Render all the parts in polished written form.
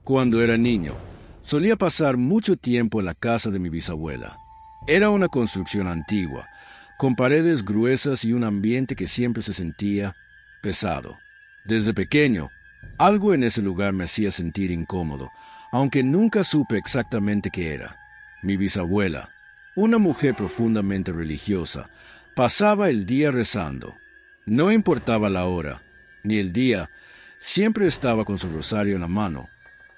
Cuando era niño, solía pasar mucho tiempo en la casa de mi bisabuela. Era una construcción antigua, con paredes gruesas y un ambiente que siempre se sentía pesado. Desde pequeño, algo en ese lugar me hacía sentir incómodo, aunque nunca supe exactamente qué era. Mi bisabuela, una mujer profundamente religiosa, pasaba el día rezando. No importaba la hora, ni el día, siempre estaba con su rosario en la mano,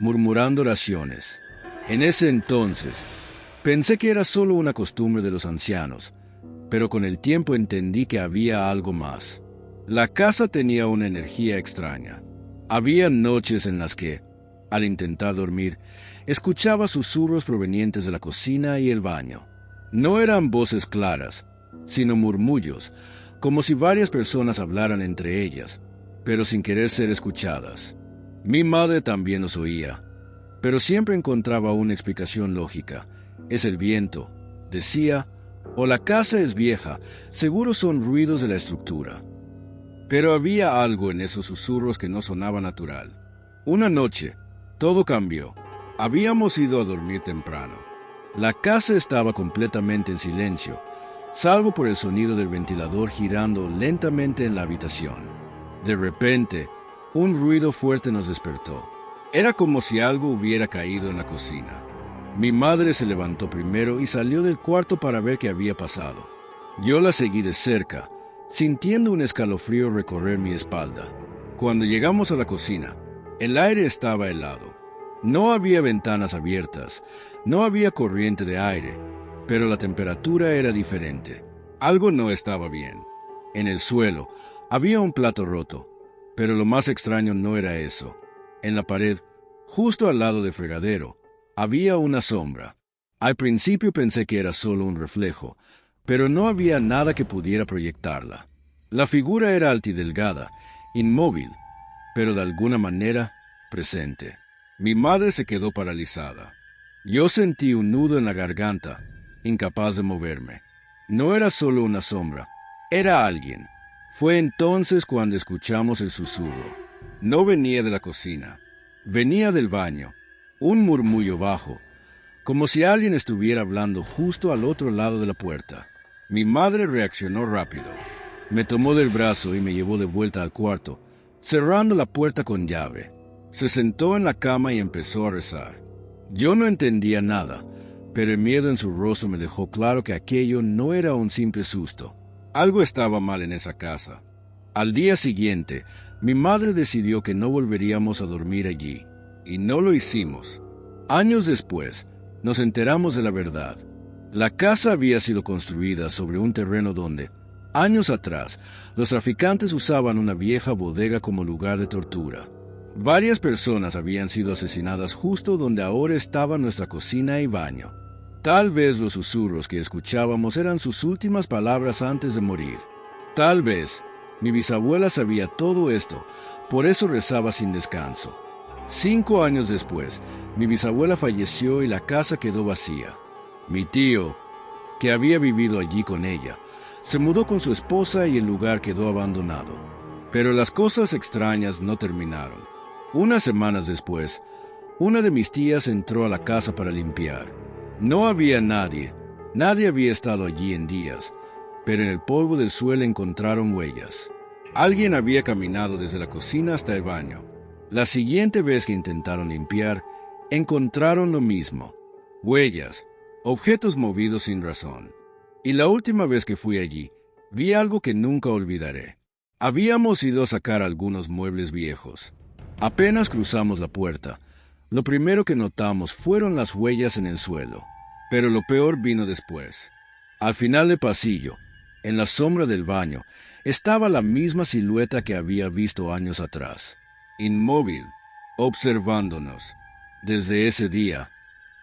murmurando oraciones. En ese entonces, pensé que era solo una costumbre de los ancianos, pero con el tiempo entendí que había algo más. La casa tenía una energía extraña. Había noches en las que, al intentar dormir, escuchaba susurros provenientes de la cocina y el baño. No eran voces claras, sino murmullos, como si varias personas hablaran entre ellas, pero sin querer ser escuchadas. Mi madre también los oía, pero siempre encontraba una explicación lógica. Es el viento, decía, o la casa es vieja, seguro son ruidos de la estructura. Pero había algo en esos susurros que no sonaba natural. Una noche, todo cambió. Habíamos ido a dormir temprano. La casa estaba completamente en silencio, salvo por el sonido del ventilador girando lentamente en la habitación. De repente, un ruido fuerte nos despertó. Era como si algo hubiera caído en la cocina. Mi madre se levantó primero y salió del cuarto para ver qué había pasado. Yo la seguí de cerca, sintiendo un escalofrío recorrer mi espalda. Cuando llegamos a la cocina, el aire estaba helado. No había ventanas abiertas, no había corriente de aire, pero la temperatura era diferente. Algo no estaba bien. En el suelo había un plato roto, pero lo más extraño no era eso. En la pared, justo al lado del fregadero, había una sombra. Al principio pensé que era solo un reflejo, pero no había nada que pudiera proyectarla. La figura era alta y delgada, inmóvil, pero de alguna manera presente. Mi madre se quedó paralizada. Yo sentí un nudo en la garganta, incapaz de moverme. No era solo una sombra, era alguien. Fue entonces cuando escuchamos el susurro. No venía de la cocina, venía del baño, un murmullo bajo, como si alguien estuviera hablando justo al otro lado de la puerta. Mi madre reaccionó rápido. Me tomó del brazo y me llevó de vuelta al cuarto, cerrando la puerta con llave. Se sentó en la cama y empezó a rezar. Yo no entendía nada, pero el miedo en su rostro me dejó claro que aquello no era un simple susto. Algo estaba mal en esa casa. Al día siguiente, mi madre decidió que no volveríamos a dormir allí, y no lo hicimos. Años después, nos enteramos de la verdad. La casa había sido construida sobre un terreno donde, años atrás, los traficantes usaban una vieja bodega como lugar de tortura. Varias personas habían sido asesinadas justo donde ahora estaba nuestra cocina y baño. Tal vez los susurros que escuchábamos eran sus últimas palabras antes de morir. Tal vez mi bisabuela sabía todo esto, por eso rezaba sin descanso. 5 años después, mi bisabuela falleció y la casa quedó vacía. Mi tío, que había vivido allí con ella, se mudó con su esposa y el lugar quedó abandonado. Pero las cosas extrañas no terminaron. Unas semanas después, una de mis tías entró a la casa para limpiar. No había nadie había estado allí en días, pero en el polvo del suelo encontraron huellas. Alguien había caminado desde la cocina hasta el baño. La siguiente vez que intentaron limpiar, encontraron lo mismo. Huellas, objetos movidos sin razón. Y la última vez que fui allí, vi algo que nunca olvidaré. Habíamos ido a sacar algunos muebles viejos. Apenas cruzamos la puerta, lo primero que notamos fueron las huellas en el suelo. Pero lo peor vino después. Al final del pasillo, en la sombra del baño, estaba la misma silueta que había visto años atrás. Inmóvil, observándonos. Desde ese día,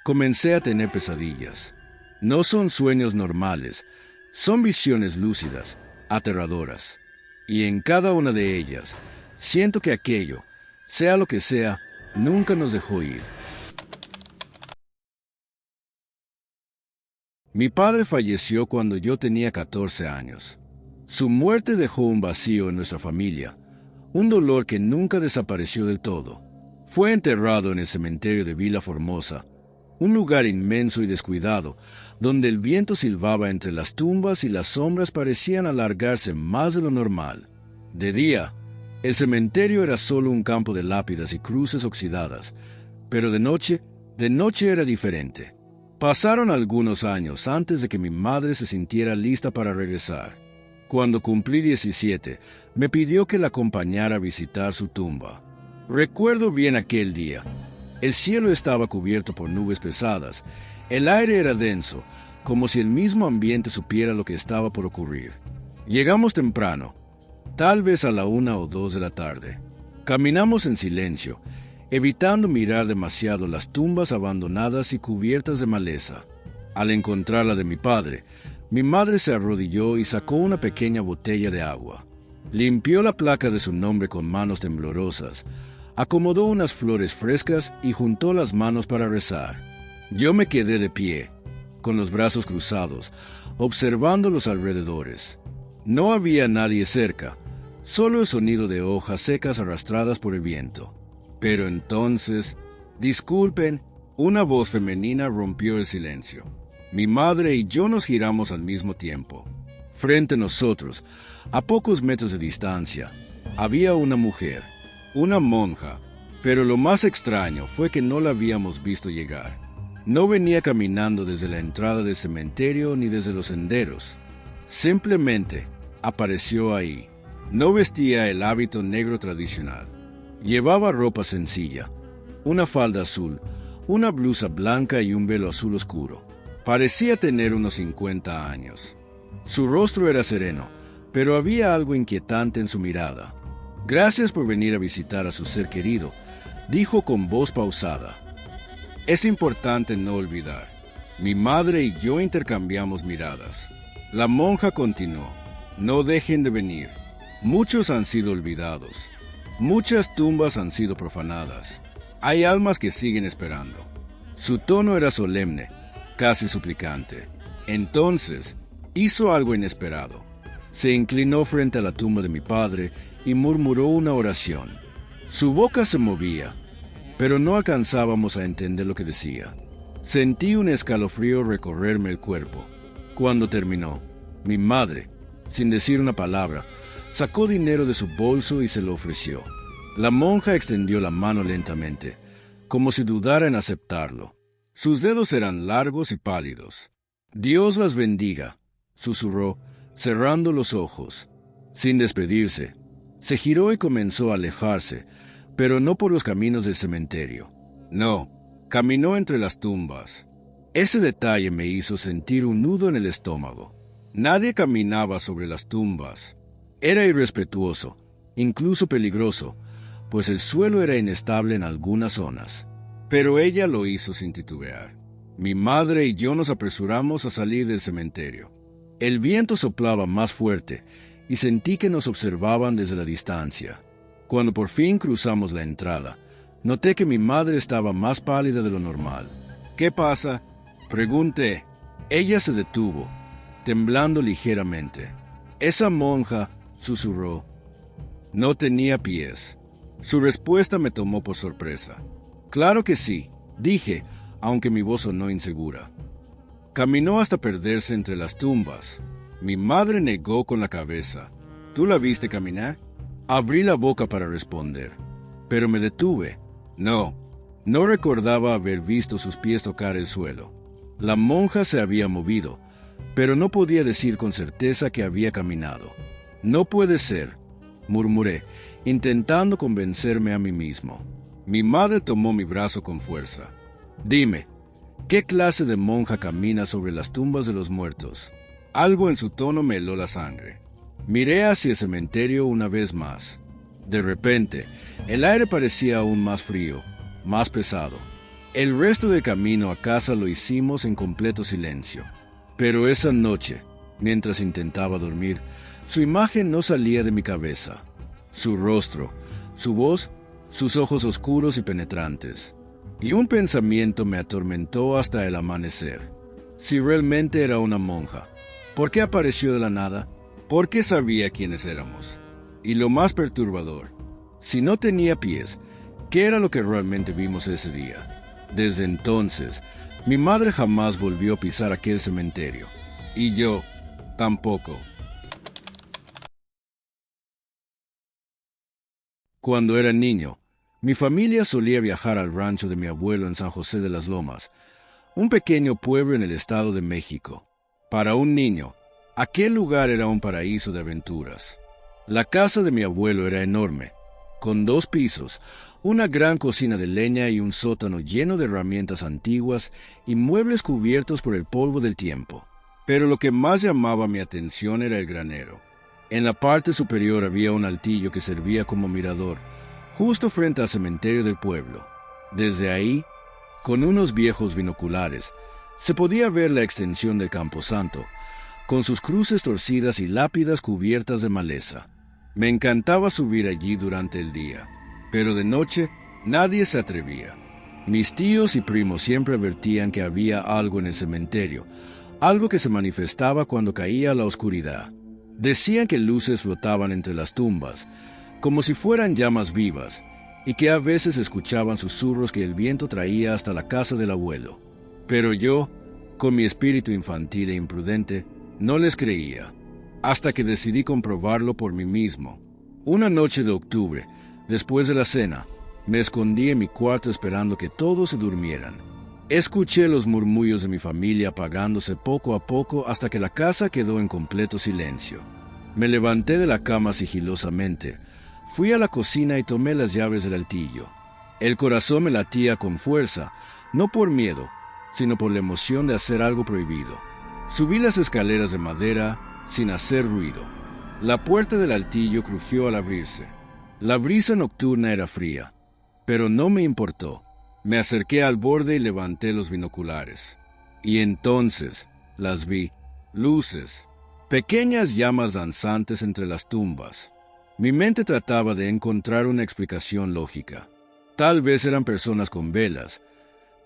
comencé a tener pesadillas. No son sueños normales, son visiones lúcidas, aterradoras. Y en cada una de ellas, siento que aquello, sea lo que sea, nunca nos dejó ir. Mi padre falleció cuando yo tenía 14 años. Su muerte dejó un vacío en nuestra familia, un dolor que nunca desapareció del todo. Fue enterrado en el cementerio de Villa Formosa, un lugar inmenso y descuidado, donde el viento silbaba entre las tumbas y las sombras parecían alargarse más de lo normal. De día, el cementerio era solo un campo de lápidas y cruces oxidadas, pero de noche era diferente. Pasaron algunos años antes de que mi madre se sintiera lista para regresar. Cuando cumplí 17, me pidió que la acompañara a visitar su tumba. Recuerdo bien aquel día. El cielo estaba cubierto por nubes pesadas. El aire era denso, como si el mismo ambiente supiera lo que estaba por ocurrir. Llegamos temprano, tal vez a la 1 o 2 de la tarde. Caminamos en silencio, evitando mirar demasiado las tumbas abandonadas y cubiertas de maleza. Al encontrar la de mi padre, mi madre se arrodilló y sacó una pequeña botella de agua. Limpió la placa de su nombre con manos temblorosas, acomodó unas flores frescas y juntó las manos para rezar. Yo me quedé de pie, con los brazos cruzados, observando los alrededores. No había nadie cerca, solo el sonido de hojas secas arrastradas por el viento. Pero entonces, disculpen, una voz femenina rompió el silencio. Mi madre y yo nos giramos al mismo tiempo. Frente a nosotros, a pocos metros de distancia, había una mujer, una monja, pero lo más extraño fue que no la habíamos visto llegar. No venía caminando desde la entrada del cementerio ni desde los senderos. Simplemente apareció ahí. No vestía el hábito negro tradicional. Llevaba ropa sencilla, una falda azul, una blusa blanca y un velo azul oscuro. Parecía tener unos 50 años. Su rostro era sereno, pero había algo inquietante en su mirada. «Gracias por venir a visitar a su ser querido», dijo con voz pausada. Es importante no olvidar. Mi madre y yo intercambiamos miradas. La monja continuó. No dejen de venir. Muchos han sido olvidados. Muchas tumbas han sido profanadas. Hay almas que siguen esperando. Su tono era solemne, casi suplicante. Entonces, hizo algo inesperado. Se inclinó frente a la tumba de mi padre y murmuró una oración. Su boca se movía, pero no alcanzábamos a entender lo que decía. Sentí un escalofrío recorrerme el cuerpo. Cuando terminó, mi madre, sin decir una palabra, sacó dinero de su bolso y se lo ofreció. La monja extendió la mano lentamente, como si dudara en aceptarlo. Sus dedos eran largos y pálidos. «Dios las bendiga», susurró, cerrando los ojos. Sin despedirse, se giró y comenzó a alejarse, pero no por los caminos del cementerio. No, caminó entre las tumbas. Ese detalle me hizo sentir un nudo en el estómago. Nadie caminaba sobre las tumbas. Era irrespetuoso, incluso peligroso, pues el suelo era inestable en algunas zonas. Pero ella lo hizo sin titubear. Mi madre y yo nos apresuramos a salir del cementerio. El viento soplaba más fuerte y sentí que nos observaban desde la distancia. Cuando por fin cruzamos la entrada, noté que mi madre estaba más pálida de lo normal. «¿Qué pasa?», pregunté. Ella se detuvo, temblando ligeramente. «Esa monja», susurró, «no tenía pies». Su respuesta me tomó por sorpresa. «Claro que sí», dije, aunque mi voz sonó insegura. Caminó hasta perderse entre las tumbas. Mi madre negó con la cabeza. «¿Tú la viste caminar?». Abrí la boca para responder, pero me detuve. No recordaba haber visto sus pies tocar el suelo. La monja se había movido, pero no podía decir con certeza que había caminado. «No puede ser», murmuré, intentando convencerme a mí mismo. Mi madre tomó mi brazo con fuerza. «Dime, ¿qué clase de monja camina sobre las tumbas de los muertos?». Algo en su tono me heló la sangre. Miré hacia el cementerio una vez más. De repente, el aire parecía aún más frío, más pesado. El resto del camino a casa lo hicimos en completo silencio. Pero esa noche, mientras intentaba dormir, su imagen no salía de mi cabeza. Su rostro, su voz, sus ojos oscuros y penetrantes. Y un pensamiento me atormentó hasta el amanecer. Si realmente era una monja, ¿por qué apareció de la nada? ¿Por qué sabía quiénes éramos? Y lo más perturbador, si no tenía pies, ¿Qué era lo que realmente vimos ese día? Desde entonces, mi madre jamás volvió a pisar aquel cementerio. Y yo tampoco. Cuando era niño, mi familia solía viajar al rancho de mi abuelo en San José de las Lomas, un pequeño pueblo en el estado de México. Para un niño, aquel lugar era un paraíso de aventuras. La casa de mi abuelo era enorme, con 2 pisos, una gran cocina de leña y un sótano lleno de herramientas antiguas y muebles cubiertos por el polvo del tiempo. Pero lo que más llamaba mi atención era el granero. En la parte superior había un altillo que servía como mirador, justo frente al cementerio del pueblo. Desde ahí, con unos viejos binoculares, se podía ver la extensión del camposanto, con sus cruces torcidas y lápidas cubiertas de maleza. Me encantaba subir allí durante el día, pero de noche nadie se atrevía. Mis tíos y primos siempre advertían que había algo en el cementerio, algo que se manifestaba cuando caía la oscuridad. Decían que luces flotaban entre las tumbas, como si fueran llamas vivas, y que a veces escuchaban susurros que el viento traía hasta la casa del abuelo. Pero yo, con mi espíritu infantil e imprudente, no les creía, hasta que decidí comprobarlo por mí mismo. Una noche de octubre, después de la cena, me escondí en mi cuarto esperando que todos se durmieran. Escuché los murmullos de mi familia apagándose poco a poco hasta que la casa quedó en completo silencio. Me levanté de la cama sigilosamente, fui a la cocina y tomé las llaves del altillo. El corazón me latía con fuerza, no por miedo, sino por la emoción de hacer algo prohibido. Subí las escaleras de madera sin hacer ruido. La puerta del altillo crujió al abrirse. La brisa nocturna era fría, pero no me importó. Me acerqué al borde y levanté los binoculares. Y entonces las vi, luces, pequeñas llamas danzantes entre las tumbas. Mi mente trataba de encontrar una explicación lógica. Tal vez eran personas con velas,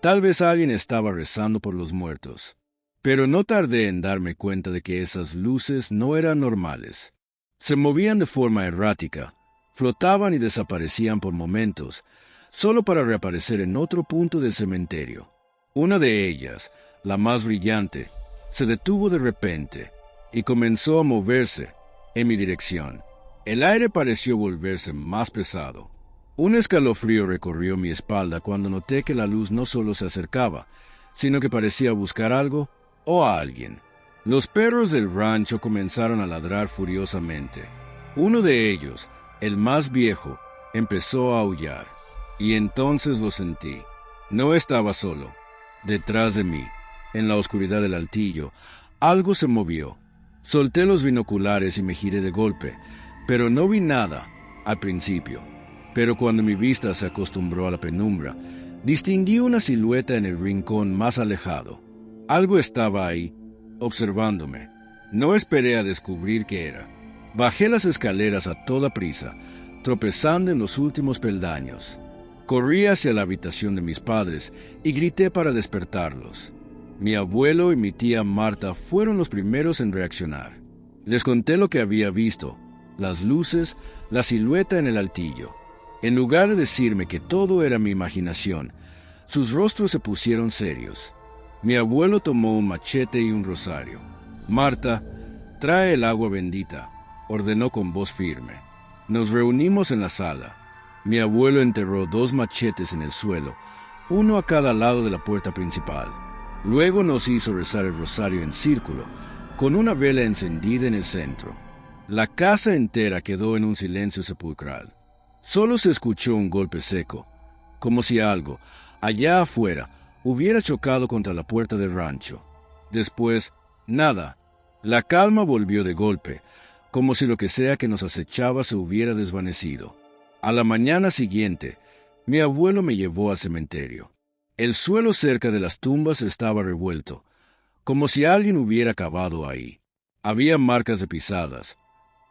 tal vez alguien estaba rezando por los muertos. Pero no tardé en darme cuenta de que esas luces no eran normales. Se movían de forma errática, flotaban y desaparecían por momentos, solo para reaparecer en otro punto del cementerio. Una de ellas, la más brillante, se detuvo de repente y comenzó a moverse en mi dirección. El aire pareció volverse más pesado. Un escalofrío recorrió mi espalda cuando noté que la luz no solo se acercaba, sino que parecía buscar algo o a alguien. Los perros del rancho comenzaron a ladrar furiosamente. Uno de ellos, el más viejo, empezó a aullar. Y entonces lo sentí. No estaba solo. Detrás de mí, en la oscuridad del altillo, algo se movió. Solté los binoculares y me giré de golpe, pero no vi nada al principio. Pero cuando mi vista se acostumbró a la penumbra, distinguí una silueta en el rincón más alejado. Algo estaba ahí, observándome. No esperé a descubrir qué era. Bajé las escaleras a toda prisa, tropezando en los últimos peldaños. Corrí hacia la habitación de mis padres y grité para despertarlos. Mi abuelo y mi tía Marta fueron los primeros en reaccionar. Les conté lo que había visto, las luces, la silueta en el altillo. En lugar de decirme que todo era mi imaginación, sus rostros se pusieron serios. Mi abuelo tomó un machete y un rosario. Marta, trae el agua bendita, ordenó con voz firme. Nos reunimos en la sala. Mi abuelo enterró 2 machetes en el suelo, uno a cada lado de la puerta principal. Luego nos hizo rezar el rosario en círculo, con una vela encendida en el centro. La casa entera quedó en un silencio sepulcral. Solo se escuchó un golpe seco, como si algo, allá afuera, hubiera chocado contra la puerta del rancho. Después, nada. La calma volvió de golpe, como si lo que sea que nos acechaba se hubiera desvanecido. A la mañana siguiente, mi abuelo me llevó al cementerio. El suelo cerca de las tumbas estaba revuelto, como si alguien hubiera cavado ahí. Había marcas de pisadas,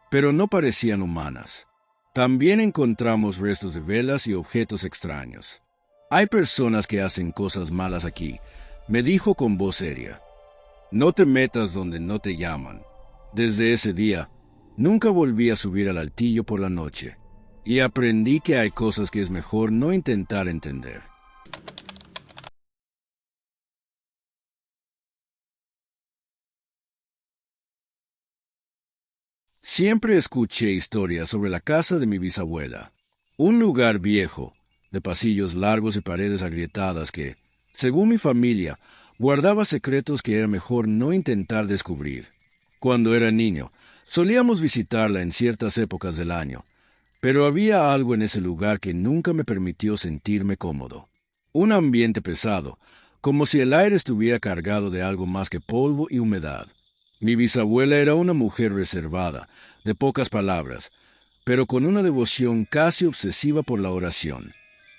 pero no parecían humanas. También encontramos restos de velas y objetos extraños. Hay personas que hacen cosas malas aquí, me dijo con voz seria. No te metas donde no te llaman. Desde ese día, nunca volví a subir al altillo por la noche. y aprendí que hay cosas que es mejor no intentar entender. Siempre escuché historias sobre la casa de mi bisabuela. Un lugar viejo, de pasillos largos y paredes agrietadas que, según mi familia, guardaba secretos que era mejor no intentar descubrir. Cuando era niño, solíamos visitarla en ciertas épocas del año, pero había algo en ese lugar que nunca me permitió sentirme cómodo. Un ambiente pesado, como si el aire estuviera cargado de algo más que polvo y humedad. Mi bisabuela era una mujer reservada, de pocas palabras, pero con una devoción casi obsesiva por la oración.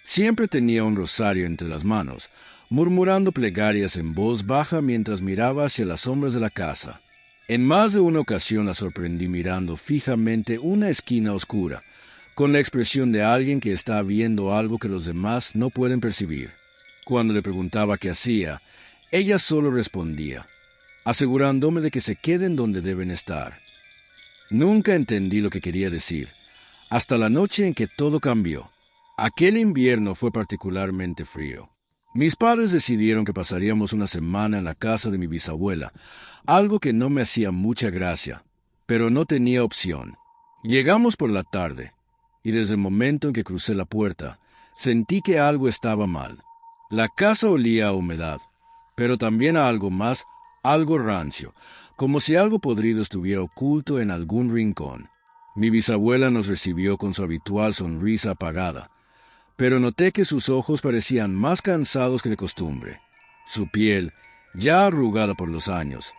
Siempre tenía un rosario entre las manos, murmurando plegarias en voz baja mientras miraba hacia las sombras de la casa. En más de una ocasión la sorprendí mirando fijamente una esquina oscura, con la expresión de alguien que está viendo algo que los demás no pueden percibir. Cuando le preguntaba qué hacía, ella solo respondía, asegurándome de que se queden donde deben estar. Nunca entendí lo que quería decir, hasta la noche en que todo cambió. Aquel invierno fue particularmente frío. Mis padres decidieron que pasaríamos una semana en la casa de mi bisabuela, algo que no me hacía mucha gracia, pero no tenía opción. Llegamos por la tarde, y desde el momento en que crucé la puerta, sentí que algo estaba mal. La casa olía a humedad, pero también a algo más, algo rancio, como si algo podrido estuviera oculto en algún rincón. Mi bisabuela nos recibió con su habitual sonrisa apagada, pero noté que sus ojos parecían más cansados que de costumbre. Su piel, ya arrugada por los años,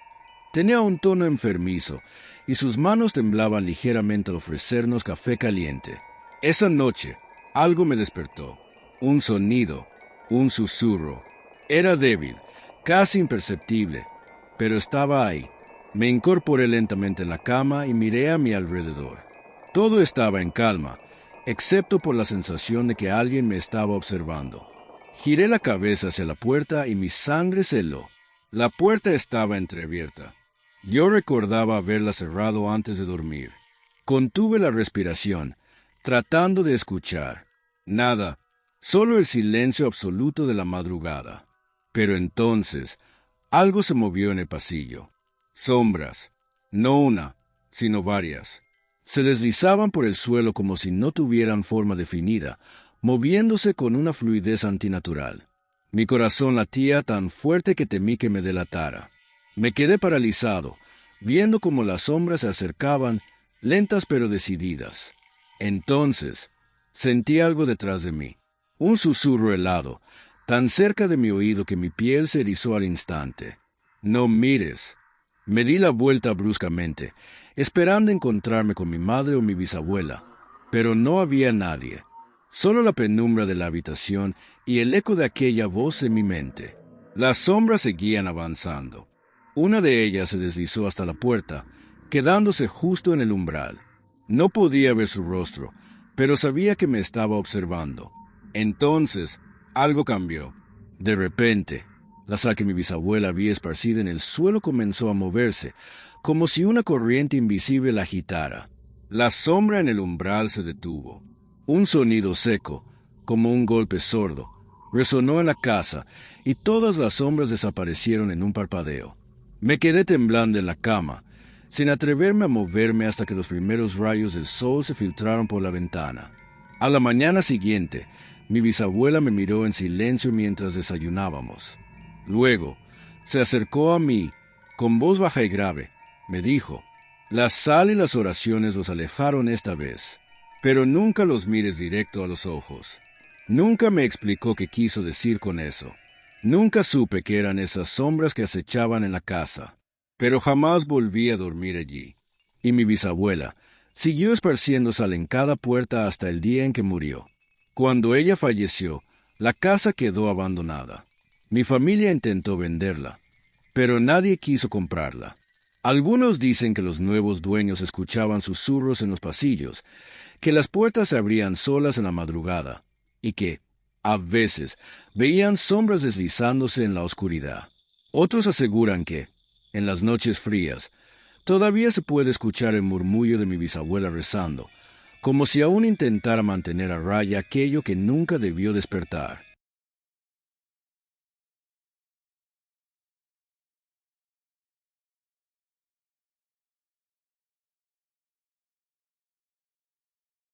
tenía un tono enfermizo, y sus manos temblaban ligeramente al ofrecernos café caliente. Esa noche, algo me despertó. Un sonido, un susurro. Era débil, casi imperceptible, pero estaba ahí. Me incorporé lentamente en la cama y miré a mi alrededor. Todo estaba en calma, excepto por la sensación de que alguien me estaba observando. Giré la cabeza hacia la puerta y mi sangre se heló. La puerta estaba entreabierta. Yo recordaba haberla cerrado antes de dormir. Contuve la respiración, tratando de escuchar. Nada, solo el silencio absoluto de la madrugada. Pero entonces, algo se movió en el pasillo. Sombras, no una, sino varias. Se deslizaban por el suelo como si no tuvieran forma definida, moviéndose con una fluidez antinatural. Mi corazón latía tan fuerte que temí que me delatara. Me quedé paralizado, viendo cómo las sombras se acercaban, lentas pero decididas. Entonces, sentí algo detrás de mí. Un susurro helado, tan cerca de mi oído que mi piel se erizó al instante. «No mires». Me di la vuelta bruscamente, esperando encontrarme con mi madre o mi bisabuela, pero no había nadie. Solo la penumbra de la habitación y el eco de aquella voz en mi mente. Las sombras seguían avanzando. Una de ellas se deslizó hasta la puerta, quedándose justo en el umbral. No podía ver su rostro, pero sabía que me estaba observando. Entonces, algo cambió. De repente, la sal que mi bisabuela había esparcida en el suelo comenzó a moverse, como si una corriente invisible la agitara. La sombra en el umbral se detuvo. Un sonido seco, como un golpe sordo, resonó en la casa, y todas las sombras desaparecieron en un parpadeo. Me quedé temblando en la cama, sin atreverme a moverme hasta que los primeros rayos del sol se filtraron por la ventana. A la mañana siguiente, mi bisabuela me miró en silencio mientras desayunábamos. Luego, se acercó a mí, con voz baja y grave. Me dijo, «La sal y las oraciones los alejaron esta vez, pero nunca los mires directo a los ojos». Nunca me explicó qué quiso decir con eso. Nunca supe qué eran esas sombras que acechaban en la casa, pero jamás volví a dormir allí. Y mi bisabuela siguió esparciendo sal en cada puerta hasta el día en que murió. Cuando ella falleció, la casa quedó abandonada. Mi familia intentó venderla, pero nadie quiso comprarla. Algunos dicen que los nuevos dueños escuchaban susurros en los pasillos, que las puertas se abrían solas en la madrugada, y que, a veces, veían sombras deslizándose en la oscuridad. Otros aseguran que, en las noches frías, todavía se puede escuchar el murmullo de mi bisabuela rezando, como si aún intentara mantener a raya aquello que nunca debió despertar.